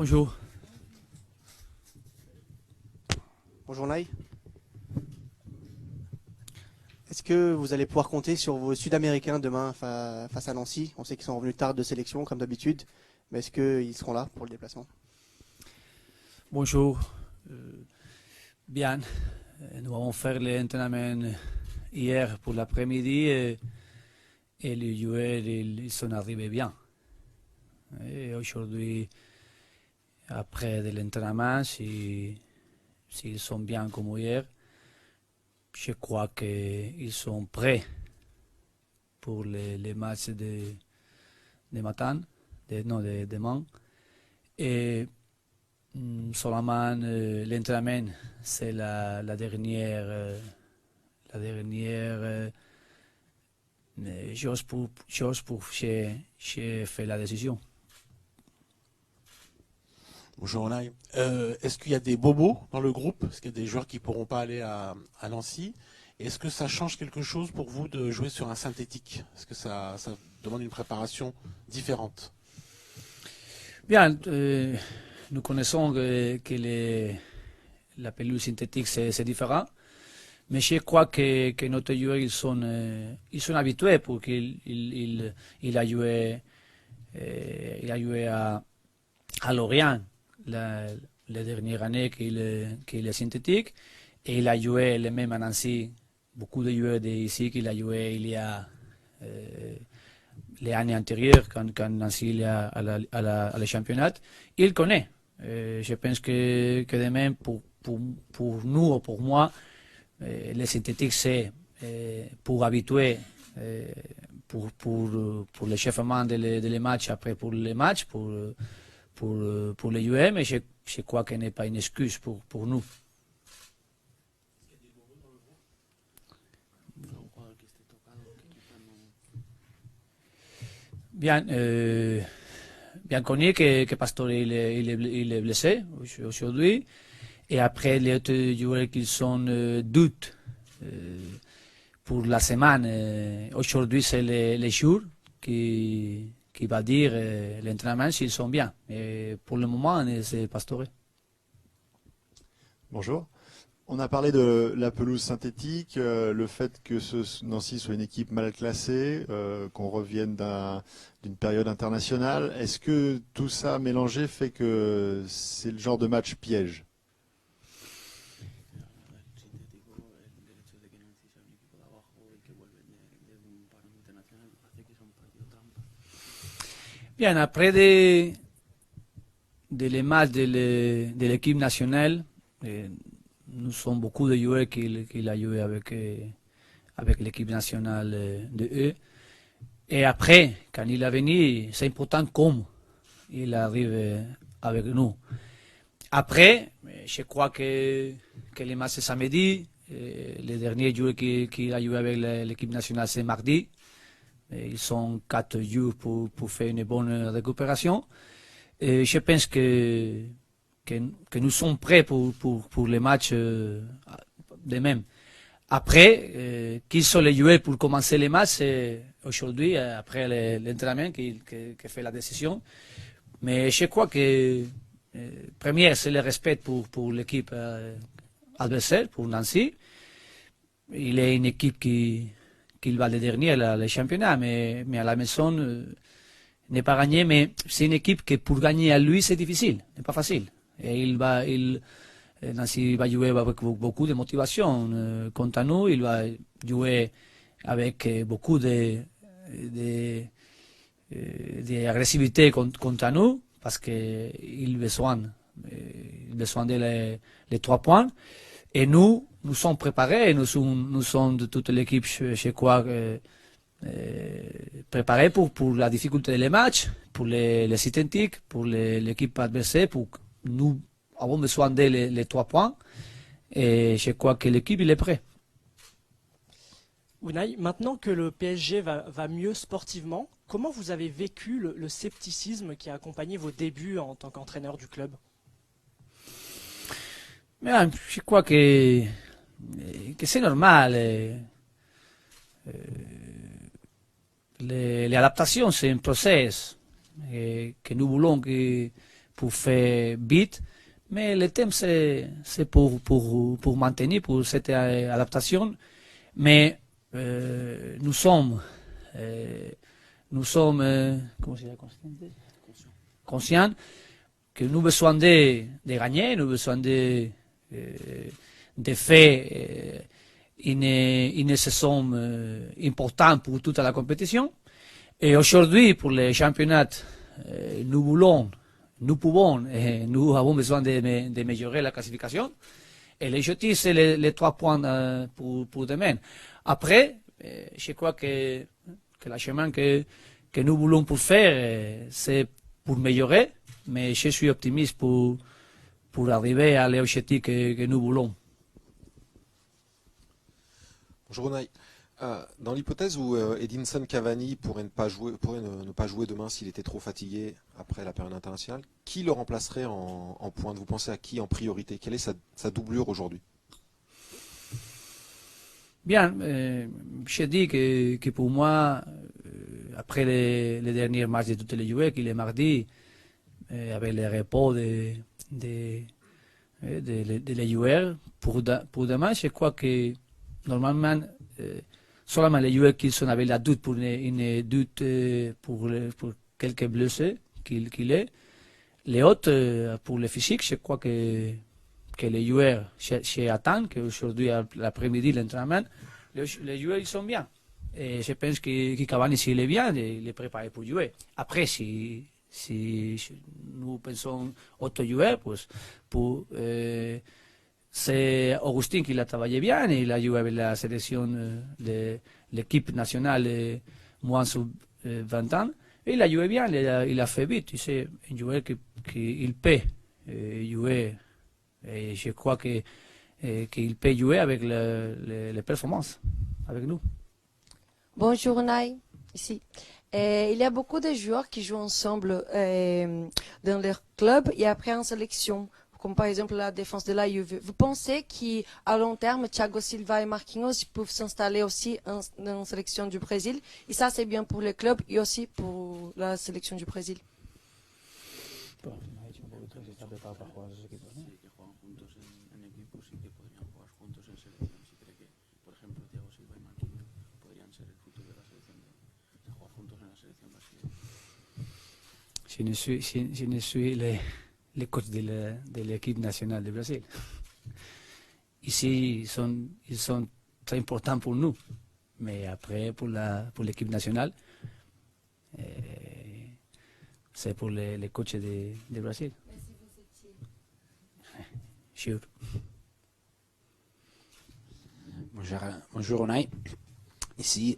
Bonjour. Bonjour Naï. Est-ce que vous allez pouvoir compter sur vos Sud-Américains demain face à Nancy? On sait qu'ils sont revenus tard de sélection comme d'habitude, mais est-ce qu'ils seront là pour le déplacement? Bonjour. Bien. Nous avons fait l'entraînement hier pour l'après-midi et les joueurs ils sont arrivés bien. Et aujourd'hui, après de l'entraînement, s'ils sont bien comme hier, je crois qu'ils sont prêts pour les matchs de matin, de demain. Et seulement l'entraînement, c'est la dernière chose pour j'ai fait la décision. Bonjour Onay. Est-ce qu'il y a des bobos dans le groupe? Est-ce qu'il y a des joueurs qui ne pourront pas aller à Nancy? Est-ce que ça change quelque chose pour vous de jouer sur un synthétique? Est-ce que ça demande une préparation différente? Bien, nous connaissons que la pelouse synthétique c'est différent, mais je crois que nos joueurs ils sont habitués pour qu'il a joué à Lorient la dernière année qu'il est synthétique et il a joué le même à Nancy. Beaucoup de joueurs d'ici qu'il a joué il y a les années antérieures quand Nancy il est à la championnat. Il connaît. Je pense que demain pour nous ou pour moi, les synthétiques c'est pour habituer pour l'échauffement des matchs, après pour les matchs, pour les joueurs, mais je crois que ce n'est pas une excuse pour nous. Bien, bien connu que Pastore il est blessé aujourd'hui. Et après, les autres joueurs qui sont doutes pour la semaine, aujourd'hui c'est les jours qui va dire l'entraînement s'ils sont bien. Mais pour le moment, c'est Pastore. Bonjour. On a parlé de la pelouse synthétique, le fait que Nancy soit une équipe mal classée, qu'on revienne d'une période internationale. Est-ce que tout ça mélangé fait que c'est le genre de match piège? Bien, après les matchs de l'équipe nationale, nous sommes beaucoup de joueurs qui a joué avec l'équipe nationale de eux. Et après, quand il est venu, c'est important comme il arrive avec nous. Après, je crois que les matchs samedi, les derniers joueurs qu'il a joué avec l'équipe nationale, c'est mardi. Ils sont 4 jours pour faire une bonne récupération. Et je pense que nous sommes prêts pour les matchs de même. Après, qui sont les joueurs pour commencer les matchs? C'est aujourd'hui, après l'entraînement, qui fait la décision. Mais je crois que, première, c'est le respect pour l'équipe adversaire, pour Nancy. Il est une équipe qui va le dernier, le championnat, mais à la maison, n'est pas gagné, mais c'est une équipe que pour gagner à lui, c'est difficile, n'est pas facile. Et Nancy va jouer avec beaucoup de motivation contre nous, il va jouer avec beaucoup d'agressivité contre nous, parce qu'il a besoin de les 3 points. Et nous sommes préparés, nous sommes de toute l'équipe, je crois, préparés pour la difficulté des matchs, pour les synthétiques, pour l'équipe adversaire, pour nous avons besoin des 3 points. Et je crois que l'équipe il est prêt. Unai, maintenant que le PSG va mieux sportivement, comment vous avez vécu le scepticisme qui a accompagné vos débuts en tant qu'entraîneur du club? Mais je crois que c'est normal. Les adaptations, c'est un process que nous voulons pour faire vite. Mais le thème, c'est pour maintenir, pour cette adaptation. Mais nous sommes comment c'est, conscients que nous avons besoin de gagner, nous avons besoin de faire une saison importante pour toute la compétition. Et aujourd'hui, pour les championnats, nous pouvons et nous avons besoin d'améliorer la classification. Et l'objectif, c'est les 3 points pour demain. Après, je crois que le chemin que nous voulons pour faire, c'est pour améliorer, mais je suis optimiste pour arriver à l'objectif que nous voulons. Bonjour Unai. Dans l'hypothèse où Edinson Cavani pourrait ne pas jouer demain s'il était trop fatigué après la période internationale, qui le remplacerait en pointe? Vous pensez à qui en priorité? Quelle est sa doublure aujourd'hui? Bien, je dis que pour moi, après les derniers matchs de toutes les joueurs, qui est mardi, avec les repos de les joueurs, pour demain, je crois que normalement, seulement les joueurs qui sont avec la doute pour une doute pour quelques blessés qu'il est. Les autres, pour le physique, je crois que les joueurs attendent qu'aujourd'hui, l'après-midi, l'entraînement, les joueurs ils sont bien. Et je pense que Cavani, s'il est bien, il est préparé pour jouer. Après, si nous pensons autres joueurs, c'est Augustin qui l'a travaillé bien, il a joué avec la sélection de l'équipe nationale moins sous 20 ans, et il a joué bien, il a fait vite, c'est un joueur qui peut jouer, et je crois qu'il peut jouer avec les performances, avec nous. Bonjour Unai, ici. Il y a beaucoup de joueurs qui jouent ensemble dans leur club et après en sélection, comme par exemple la défense de la Juve. Vous pensez qu'à long terme, Thiago Silva et Marquinhos peuvent s'installer aussi dans la sélection du Brésil? Et ça, c'est bien pour le club et aussi pour la sélection du Brésil. Je ne suis les coachs de l'équipe nationale du Brésil. Ici, ils sont très importants pour nous. Mais après, pour l'équipe nationale, c'est pour les coachs du Brésil. Sure. Bonjour Unai. Ici,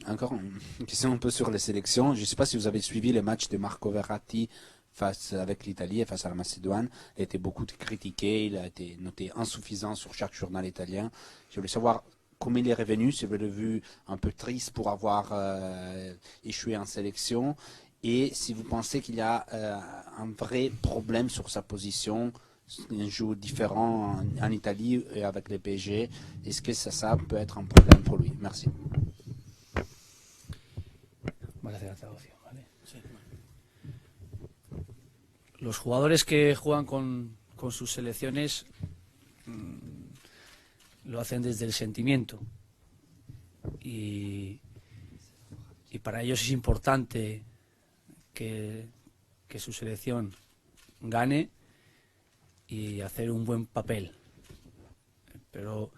encore une question un peu sur les sélections. Je ne sais pas si vous avez suivi les matchs de Marco Verratti avec l'Italie et face à la Macédoine. Il a été beaucoup critiqué, il a été noté insuffisant sur chaque journal italien. Je voulais savoir comment il est revenu, si vous l'avez vu un peu triste pour avoir échoué en sélection, et si vous pensez qu'il y a un vrai problème sur sa position, un jeu différent en Italie et avec les PSG. Est-ce que ça peut être un problème pour lui? Merci. Los jugadores que juegan con sus selecciones lo hacen desde el sentimiento y para ellos es importante que su selección gane y hacer un buen papel. Pero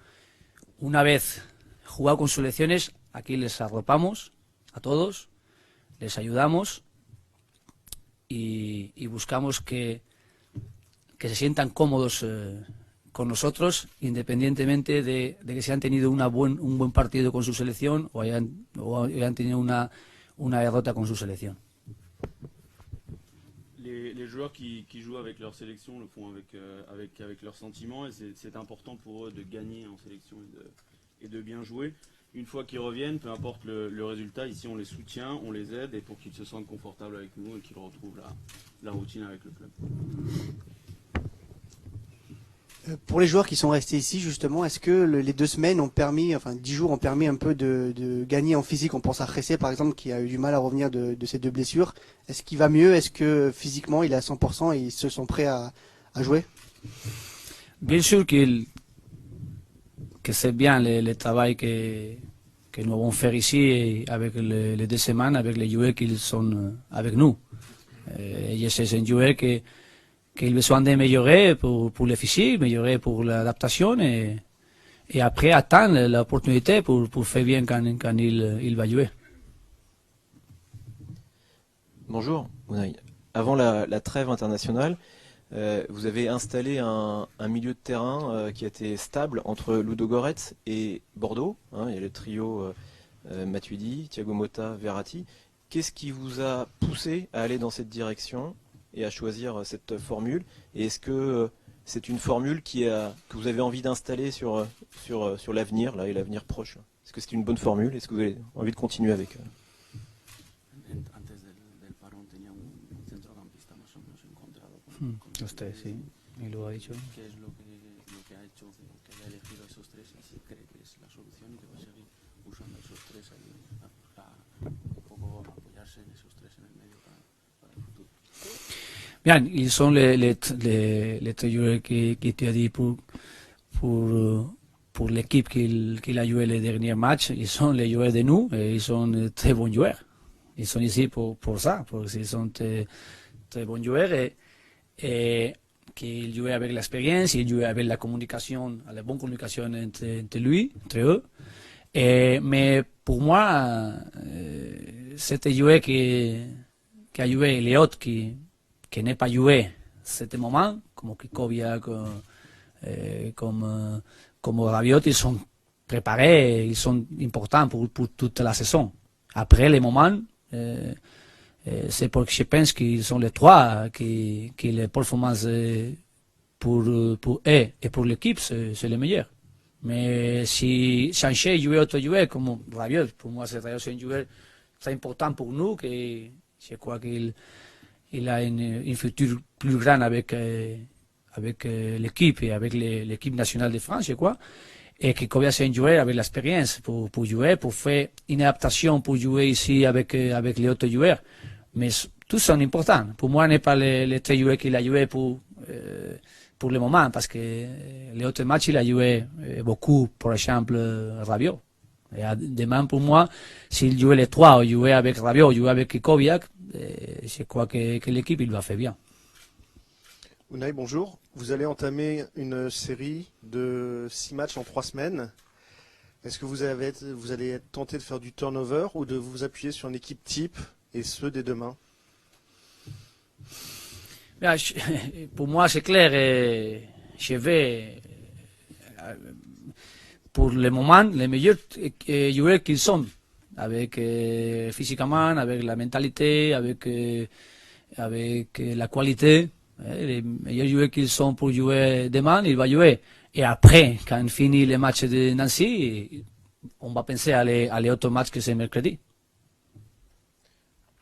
una vez jugado con selecciones, aquí les arropamos a todos, les ayudamos y buscamos que se sientan cómodos con nosotros, independientemente de que se han tenido un buen partido con su selección o hayan tenido una derrota con su selección. Les joueurs qui jouent avec leur sélection le font avec leurs sentiments, et c'est important pour eux de gagner en sélection et de bien jouer. Une fois qu'ils reviennent, peu importe le résultat, ici on les soutient, on les aide, et pour qu'ils se sentent confortables avec nous et qu'ils retrouvent la routine avec le club. Pour les joueurs qui sont restés ici, justement, est-ce que les 2 semaines ont permis, enfin 10 jours ont permis un peu de gagner en physique? On pense à Jessé, par exemple, qui a eu du mal à revenir de ses 2 blessures. Est-ce qu'il va mieux? Est-ce que physiquement il est à 100% et ils se sont prêts à jouer? Bien sûr que c'est bien le travail que nous avons fait ici et avec les 2 semaines, avec les joueurs qui sont avec nous. Et c'est un joueur qui a besoin d'améliorer pour le physique, améliorer pour l'adaptation et après attendre l'opportunité pour faire bien quand il va jouer. Bonjour, Unai. Avant la trêve internationale, vous avez installé un milieu de terrain qui a été stable entre Ludogorets et Bordeaux. Hein, il y a le trio Matuidi, Thiago Motta, Verratti. Qu'est-ce qui vous a poussé à aller dans cette direction et à choisir cette formule? Et est-ce que c'est une formule que vous avez envie d'installer sur l'avenir là, et l'avenir proche? Est-ce que c'est une bonne formule? Est-ce que vous avez envie de continuer avec Usted, sí, y lo ha dicho. ¿Qué es lo que ha hecho que haya elegido esos 3 y si cree que es la solución y que va a seguir usando esos 3 ahí para un poco apoyarse en esos 3 en el medio para el futuro? Bien, ils sont les 3 joueurs qui tu as dit pour l'équipe qu'il a joué les derniers matchs. Ils sont les joueurs de nous et ils sont de très bons joueurs. Ils sont ici pour ça, parce qu'ils sont très bons joueurs et qu'ils jouent avec l'expérience, ils jouent avec la communication, la bonne communication entre eux. Mais pour moi, c'est un joueur qui a joué, les autres qui n'a pas joué ce moment, comme Kikoviak, comme Rabiot, ils sont préparés, ils sont importants pour toute la saison. Après les moments, c'est parce que je pense qu'ils sont les 3 qui les performances pour eux et pour l'équipe, c'est le meilleur. Mais si changer, jouer autre joueur comme Rabiot, pour moi c'est un joueur très important pour nous, que je crois qu'il a une futur plus grande avec l'équipe et avec l'équipe nationale de France, je crois. Et que Kobe c'est un joueur avec l'expérience pour jouer, pour faire une adaptation pour jouer ici avec les autres joueurs. Mais tous sont importants. Pour moi, ce n'est pas les 3 joueurs qu'il a joué pour le moment, parce que les autres matchs, il a joué beaucoup, par exemple, Rabiot. Et demain, pour moi, s'il jouait les 3, ou jouait avec Rabiot, ou jouait avec Kikoviak, je crois que l'équipe, il va faire bien. Unai, bonjour. Vous allez entamer une série de 6 matchs en 3 semaines. Est-ce que vous allez être tenté de faire du turnover ou de vous appuyer sur une équipe type et ceux des demain? Bien, pour moi, c'est clair. Je vais, pour le moment, les meilleurs joueurs qu'ils sont, avec physiquement, avec la mentalité, avec la qualité. Les meilleurs joueurs qu'ils sont pour jouer demain, il va jouer. Et après, quand on finit les matchs de Nancy, on va penser à les autres matchs que c'est mercredi.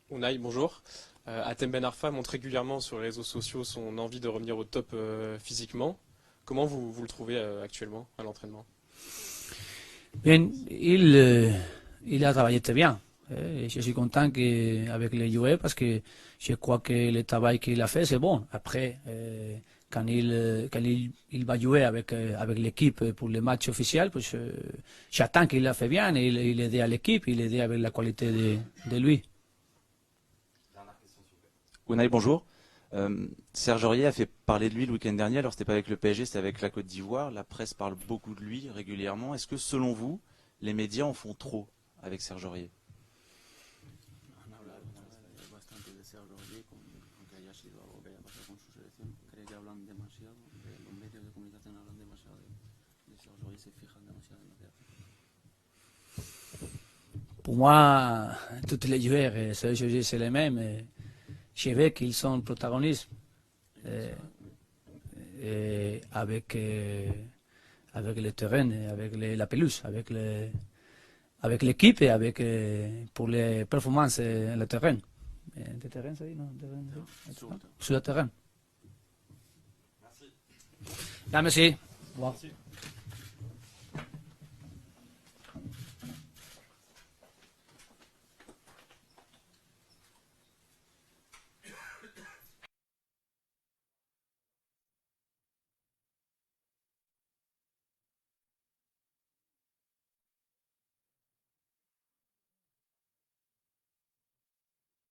Unai, bonjour. Atem Ben Arfa montre régulièrement sur les réseaux sociaux son envie de revenir au top physiquement. Comment vous le trouvez actuellement à l'entraînement? Bien, il a travaillé très bien. Je suis content avec les joueurs parce que je crois que le travail qu'il a fait, c'est bon. Après, quand il va jouer avec l'équipe pour le match officiel, j'attends qu'il l'a fait bien. Il aide à l'équipe, il aide avec la qualité de lui. Unai, bonjour. Serge Aurier a fait parler de lui le week-end dernier. Alors, c'était pas avec le PSG, c'était avec la Côte d'Ivoire. La presse parle beaucoup de lui régulièrement. Est-ce que, selon vous, les médias en font trop avec Serge Aurier? Pour moi, tous les joueurs, c'est les mêmes. Je veux qu'ils sont protagonistes avec le terrain, avec la pelouse, avec l'équipe et pour les performances sur le terrain. Sur le terrain. Là, merci. Au revoir.